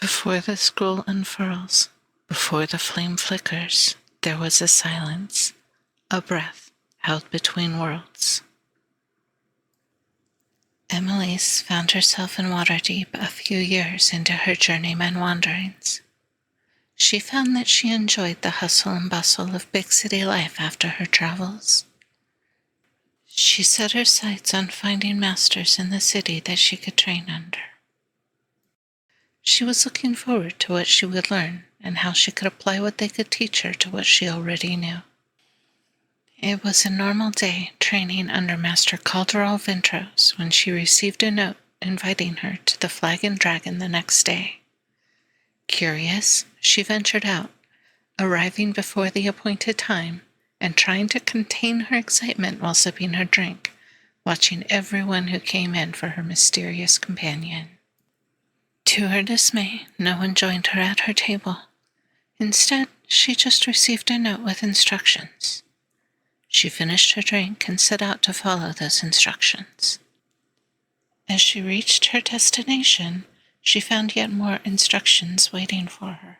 Before the scroll unfurls, before the flame flickers, there was a silence, a breath held between worlds. Emelisse found herself in Waterdeep a few years into her journeyman wanderings. She found that she enjoyed the hustle and bustle of big city life after her travels. She set her sights on finding masters in the city that she could train under. She was looking forward to what she would learn and how she could apply what they could teach her to what she already knew. It was a normal day training under Master Calderal Vintros when she received a note inviting her to the Flag and Dragon the next day. Curious, she ventured out, arriving before the appointed time and trying to contain her excitement while sipping her drink, watching everyone who came in for her mysterious companion. To her dismay, no one joined her at her table. Instead, she just received a note with instructions. She finished her drink and set out to follow those instructions. As she reached her destination, she found yet more instructions waiting for her.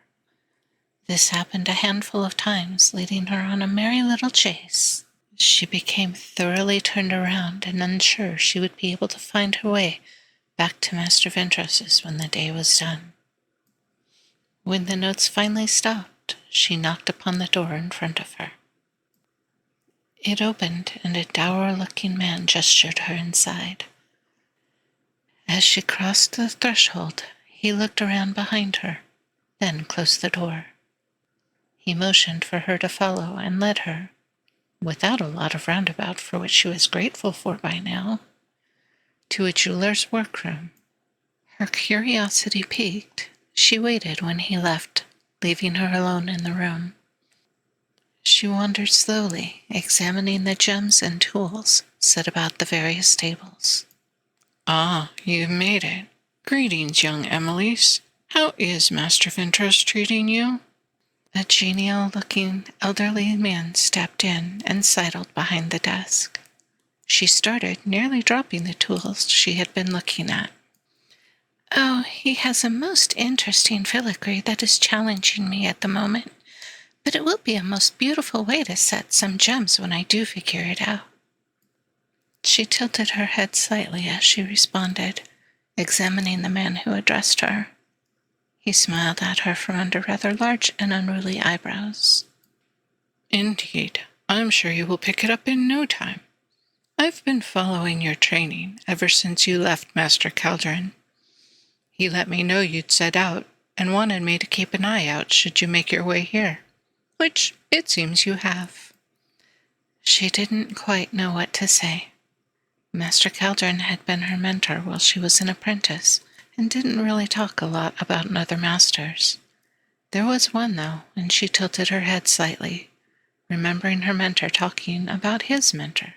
This happened a handful of times, leading her on a merry little chase. She became thoroughly turned around and unsure she would be able to find her way back to Master Ventros's when the day was done. When the notes finally stopped, she knocked upon the door in front of her. It opened, and a dour-looking man gestured her inside. As she crossed the threshold, he looked around behind her, then closed the door. He motioned for her to follow and led her, without a lot of roundabout for which she was grateful for by now, to a jeweler's workroom. Her curiosity piqued, she waited when he left, leaving her alone in the room. She wandered slowly, examining the gems and tools set about the various tables. Ah, you've made it. Greetings, young Emelisse. How is Master Vintros treating you? A genial-looking elderly man stepped in and sidled behind the desk. She started, nearly dropping the tools she had been looking at. Oh, he has a most interesting filigree that is challenging me at the moment, but it will be a most beautiful way to set some gems when I do figure it out. She tilted her head slightly as she responded, examining the man who addressed her. He smiled at her from under rather large and unruly eyebrows. Indeed, I'm sure you will pick it up in no time. I've been following your training ever since you left Master Caldron. He let me know you'd set out and wanted me to keep an eye out should you make your way here, which it seems you have. She didn't quite know what to say. Master Caldron had been her mentor while she was an apprentice, and didn't really talk a lot about other masters. There was one, though, and she tilted her head slightly, remembering her mentor talking about his mentor.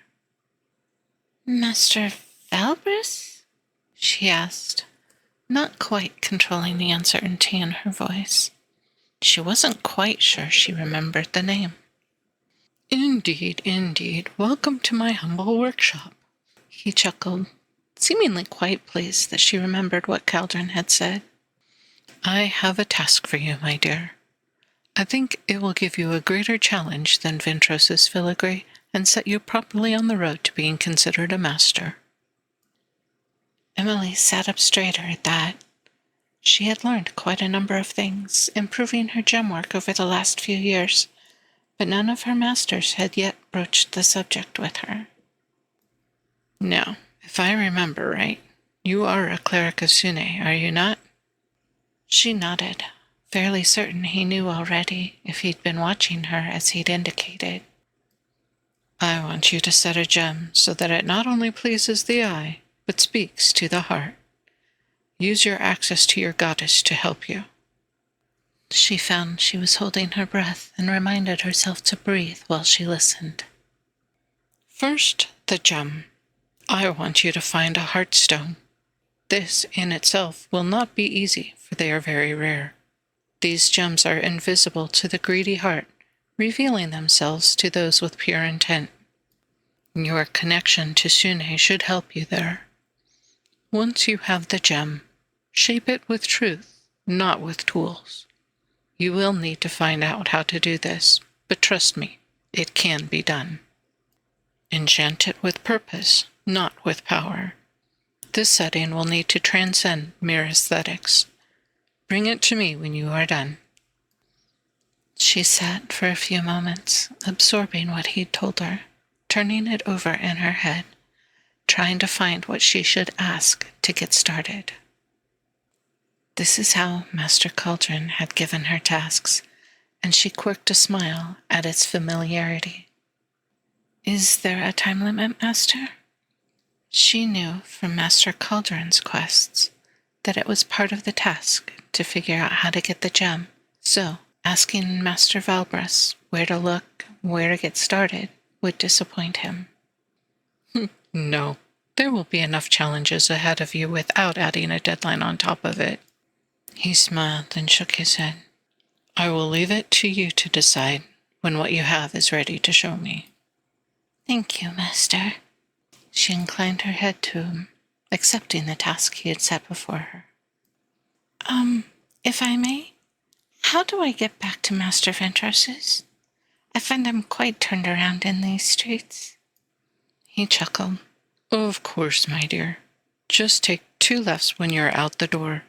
Master Valbris? She asked, not quite controlling the uncertainty in her voice. She wasn't quite sure she remembered the name. Indeed, indeed. Welcome to my humble workshop. He chuckled, seemingly quite pleased that she remembered what Caldron had said. I have a task for you, my dear. I think it will give you a greater challenge than Ventros's filigree and set you properly on the road to being considered a master. Emily sat up straighter at that. She had learned quite a number of things, improving her gem work over the last few years, but none of her masters had yet broached the subject with her. Now, if I remember right, you are a cleric of Sune, are you not? She nodded, fairly certain he knew already if he'd been watching her as he'd indicated. I want you to set a gem so that it not only pleases the eye, but speaks to the heart. Use your access to your goddess to help you. She found she was holding her breath and reminded herself to breathe while she listened. First, the gem. I want you to find a heartstone. This in itself will not be easy, for they are very rare. These gems are invisible to the greedy heart, revealing themselves to those with pure intent. Your connection to Sune should help you there. Once you have the gem, shape it with truth not with tools. You will need to find out how to do this, but trust me, it can be done. Enchant it with purpose, not with power. This setting will need to transcend mere aesthetics. Bring it to me when you are done. She sat for a few moments, absorbing what he'd told her, turning it over in her head, trying to find what she should ask to get started. This is how Master Cauldron had given her tasks, and she quirked a smile at its familiarity. Is there a time limit, Master? She knew from Master Cauldron's quests that it was part of the task to figure out how to get the gem, so asking Master Valbrus where to look, where to get started, would disappoint him. No, there will be enough challenges ahead of you without adding a deadline on top of it. He smiled and shook his head. I will leave it to you to decide when what you have is ready to show me. Thank you, Master. She inclined her head to him, accepting the task he had set before her. If I may, how do I get back to Master Ventros's? I find I'm quite turned around in these streets. He chuckled. Of course, my dear. Just take 2 lefts when you're out the door.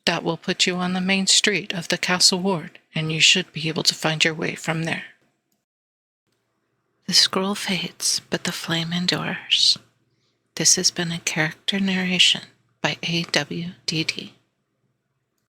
That will put you on the main street of the castle ward, and you should be able to find your way from there. The scroll fades, but the flame endures. This has been a character narration by AWDD.